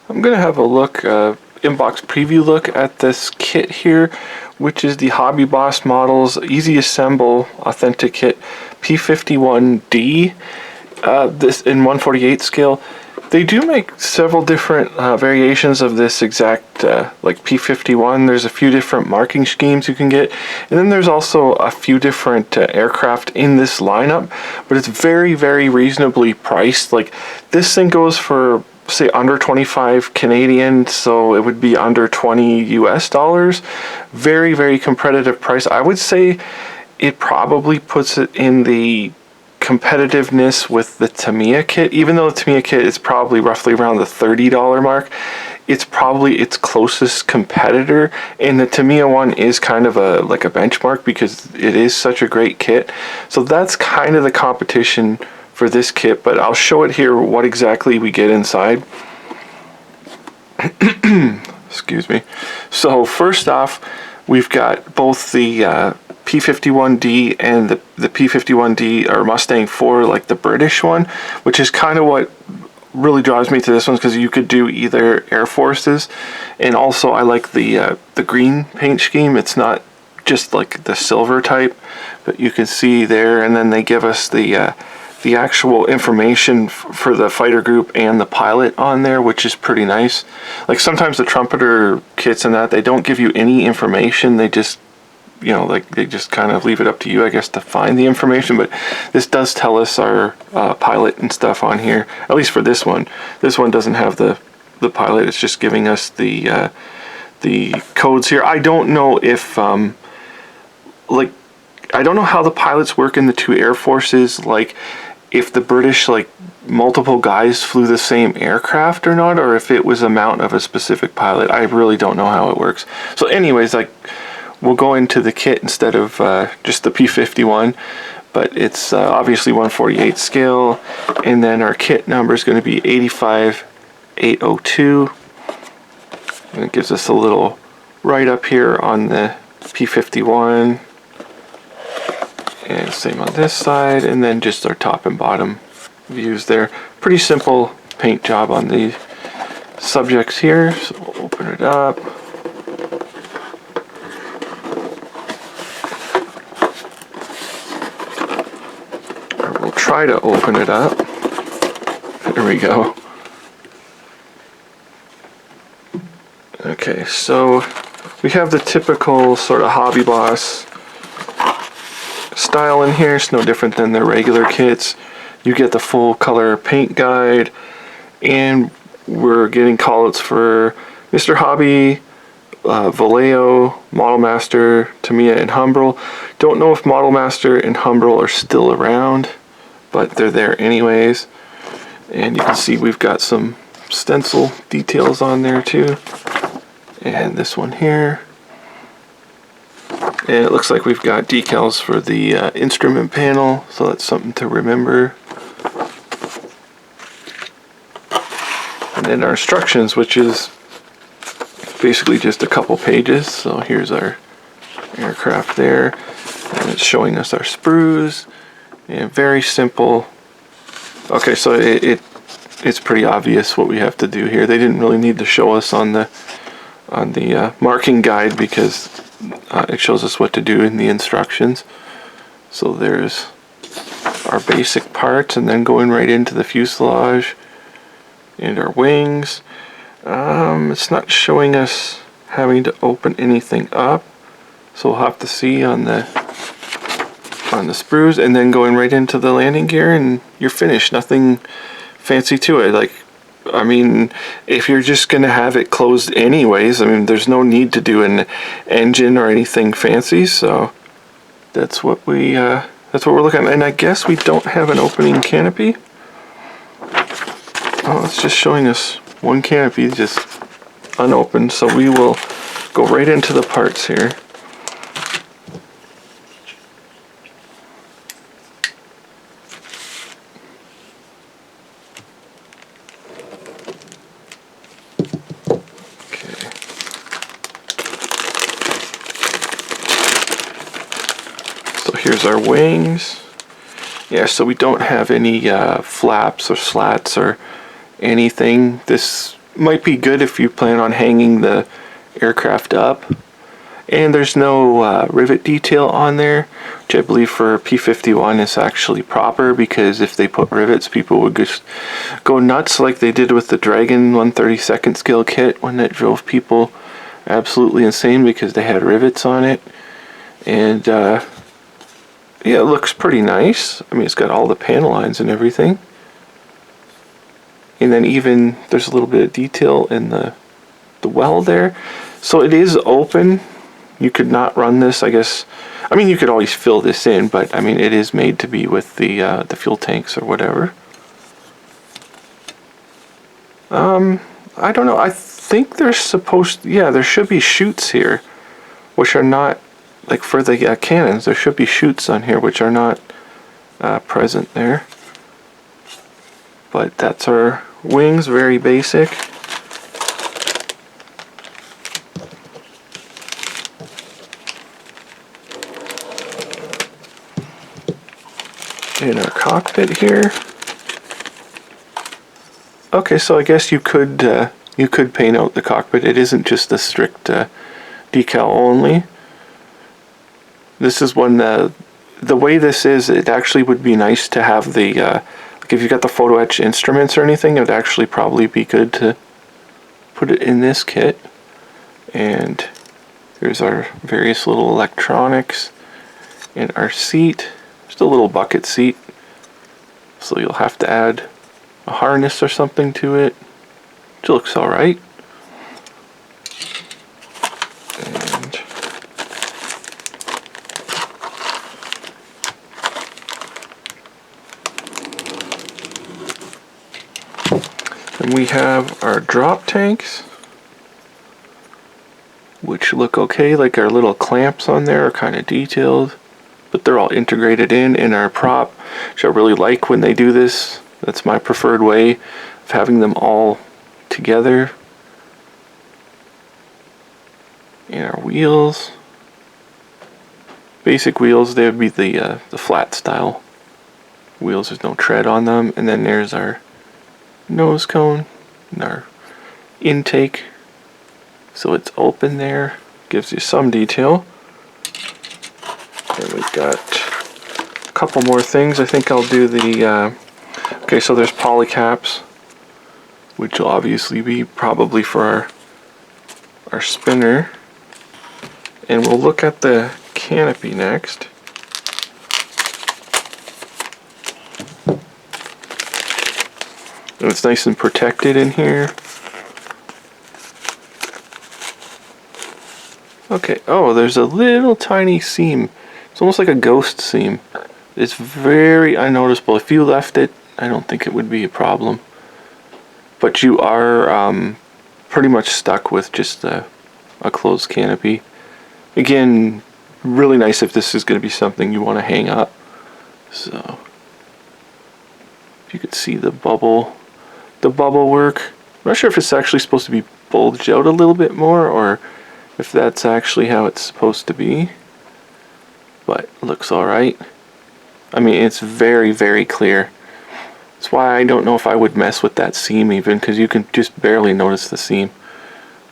I'm going to have a look, inbox preview look at this kit here, which is the HobbyBoss Models Easy Assemble Authentic Kit P-51D, this in 1/48 scale. They do make several different variations of this exact, like P-51. There's a few different marking schemes you can get, and then there's also a few different aircraft in this lineup, but it's very, very reasonably priced. Like, this thing goes for, say, under 25 Canadian, so it would be under 20 US dollars. Very, very competitive price. I would say it probably puts it in the competitiveness with the Tamiya kit. Even though the Tamiya kit is probably roughly around the $30 mark, it's probably its closest competitor, and the Tamiya one is kind of a like a benchmark because it is such a great kit. So that's kind of the competition for this kit, but I'll show it here what exactly we get inside. Excuse me. So first off, we've got both the P-51D and the P-51D or Mustang IV, like the British one, which is kind of what really drives me to this one, because you could do either Air Forces, and also I like the green paint scheme. It's not just like the silver type, but you can see there, and then they give us the actual information for the fighter group and the pilot on there, which is pretty nice. Like sometimes the trumpeter kits and that, they don't give you any information. They just, you know, like they just kind of leave it up to you, I guess, to find the information. But this does tell us our pilot and stuff on here, at least for this one. This one doesn't have the pilot. It's just giving us the codes here. I don't know if like, I don't know how the pilots work in the two Air Forces, like if the British, like multiple guys flew the same aircraft or not, or if it was a mount of a specific pilot. I really don't know how it works. So anyways, like, we'll go into the kit instead of just the P-51, but it's obviously 1/48 scale, and then our kit number is going to be 85802, and it gives us a little write-up here on the P-51, and same on this side, and then just our top and bottom views there. Pretty simple paint job on the subjects here, so we'll open it up. Try to open it up. There we go. Okay, so we have the typical sort of HobbyBoss style in here. It's no different than the regular kits. You get the full color paint guide, and we're getting callouts for Mr. Hobby, Vallejo, Model Master, Tamiya, and Humbrol. Don't know if Model Master and Humbrol are still around, but they're there anyways. And you can see we've got some stencil details on there too, and this one here, and it looks like we've got decals for the instrument panel, so that's something to remember. And then our instructions, which is basically just a couple pages. So here's our aircraft there, and it's showing us our sprues. Yeah, very simple. Okay, so it's pretty obvious what we have to do here. They didn't really need to show us on the marking guide, because it shows us what to do in the instructions. So there's our basic parts, and then going right into the fuselage and our wings. It's not showing us having to open anything up, so we'll have to see on the sprues, and then going right into the landing gear, and you're finished. Nothing fancy to it. Like, I mean, if you're just gonna have it closed anyways, I mean, there's no need to do an engine or anything fancy. So that's what we're looking at. And I guess we don't have an opening canopy. Oh, it's just showing us one canopy just unopened, so we will go right into the parts here. Here's our wings. Yeah, so we don't have any flaps or slats or anything. This might be good if you plan on hanging the aircraft up. And there's no rivet detail on there, which I believe for P-51 is actually proper, because if they put rivets, people would just go nuts like they did with the Dragon 1/32nd scale kit when it drove people absolutely insane because they had rivets on it. And yeah, it looks pretty nice. I mean, it's got all the panel lines and everything. And then even there's a little bit of detail in the well there. So it is open. You could not run this, I guess. I mean, you could always fill this in, but I mean, it is made to be with the fuel tanks or whatever. I don't know. I think there's supposed, yeah, there should be chutes here, which are not, like for the cannons, there should be chutes on here, which are not present there. But that's our wings, very basic. In our cockpit here. Okay, so I guess you could paint out the cockpit. It isn't just a strict decal only. This is one the way this is. It actually would be nice to have the like if you got the photo etch instruments or anything. It would actually probably be good to put it in this kit. And here's our various little electronics and our seat. Just a little bucket seat, so you'll have to add a harness or something to it, which looks alright. And we have our drop tanks, which look okay. Like our little clamps on there are kind of detailed, but they're all integrated in our prop, which I really like when they do this. That's my preferred way of having them all together. And our wheels, basic wheels, they would be the flat style wheels. There's no tread on them. And then there's our nose cone and our intake. So it's open there, gives you some detail. And we've got a couple more things. I think I'll do the, okay, so there's poly caps, which will obviously be probably for our spinner. And we'll look at the canopy next. And it's nice and protected in here. Okay, oh, there's a little tiny seam. It's almost like a ghost seam. It's very unnoticeable. If you left it, I don't think it would be a problem. But you are pretty much stuck with just a closed canopy. Again, really nice if this is going to be something you want to hang up. So, if you could see the bubble work. I'm not sure if it's actually supposed to be bulged out a little bit more, or if that's actually how it's supposed to be. But it looks alright. I mean, it's very, very clear. That's why I don't know if I would mess with that seam even, because you can just barely notice the seam.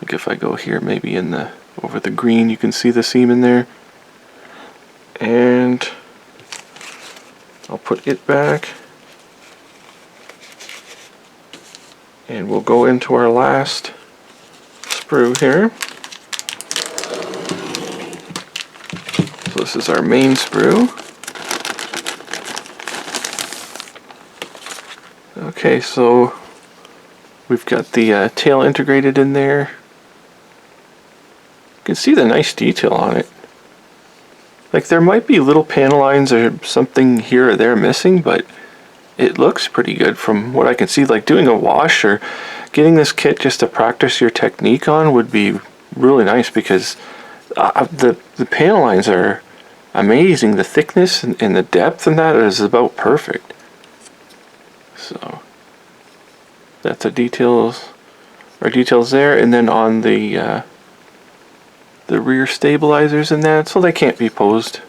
Like if I go here, maybe in the over the green, you can see the seam in there. And I'll put it back. And we'll go into our last sprue here. So this is our main sprue. Okay, so we've got the tail integrated in there. You can see the nice detail on it. Like there might be little panel lines or something here or there missing, but it looks pretty good from what I can see. Like doing a wash or getting this kit just to practice your technique on would be really nice, because the panel lines are amazing. The thickness and the depth in that is about perfect. So that's our details there, and then on the rear stabilizers and that, so they can't be posed.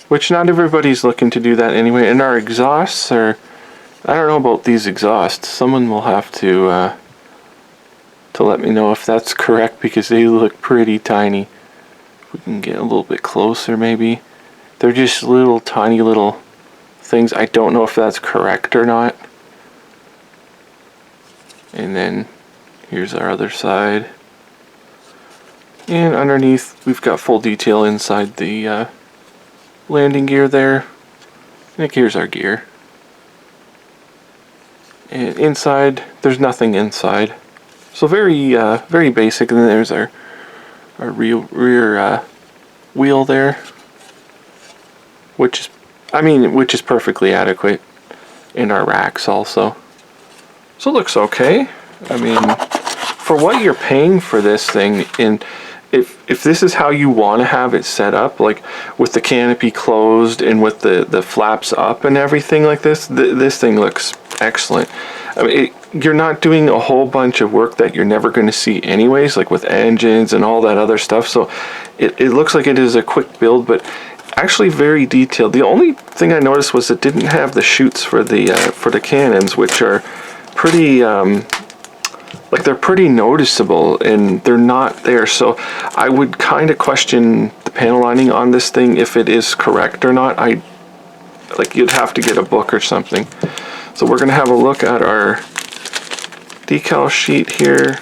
Which not everybody's looking to do that anyway. And our exhausts are I don't know about these exhausts. Someone will have to let me know if that's correct, because they look pretty tiny. If we can get a little bit closer maybe. They're just little tiny little things. I don't know if that's correct or not. And then here's our other side. And underneath we've got full detail inside the landing gear there. And here's our gear. And inside, there's nothing inside. So very very basic. And then there's our rear wheel there, which is perfectly adequate. In our racks also. So it looks okay. I mean, for what you're paying for this thing, and if this is how you want to have it set up, like with the canopy closed and with the flaps up and everything like this, this thing looks excellent. I mean, you're not doing a whole bunch of work that you're never going to see anyways, like with engines and all that other stuff. So it looks like it is a quick build, but actually very detailed. The only thing I noticed was it didn't have the chutes for the cannons, which are pretty like they're pretty noticeable, and they're not there. So I would kind of question the panel lining on this thing, if it is correct or not. Like you'd have to get a book or something. So we're gonna have a look at our decal sheet here.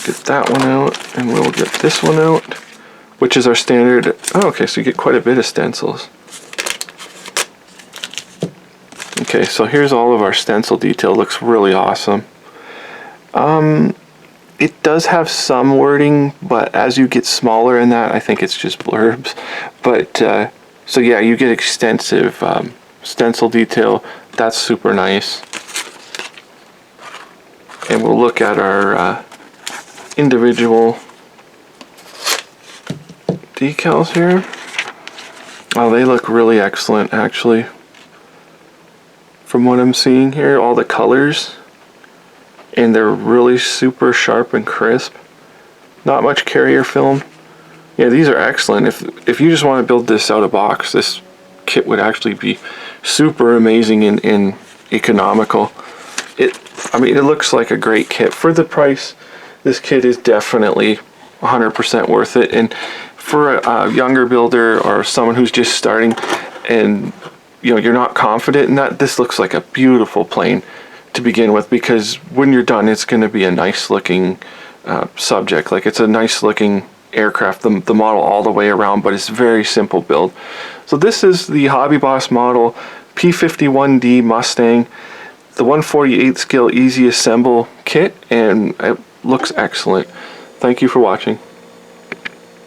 Get that one out, and we'll get this one out, which is our standard. Oh, okay, so you get quite a bit of stencils. Okay, so here's all of our stencil detail. Looks really awesome. It does have some wording, but as you get smaller in that, I think it's just blurbs. But so yeah, you get extensive stencil detail. That's super nice. And we'll look at our individual decals here. Oh, they look really excellent, actually. From what I'm seeing here, all the colors, and they're really super sharp and crisp. Not much carrier film. Yeah, these are excellent. If you just want to build this out of box, this kit would actually be super amazing and economical. I mean, it looks like a great kit for the price. This kit is definitely 100% worth it. And for a younger builder or someone who's just starting, and you know, you're not confident in that, this looks like a beautiful plane to begin with, because when you're done, it's going to be a nice looking subject. Like, it's a nice looking aircraft, the model all the way around, but it's very simple build. So this is the HobbyBoss model P-51D Mustang, the 1/48 scale easy assemble kit, and it looks excellent. Thank you for watching.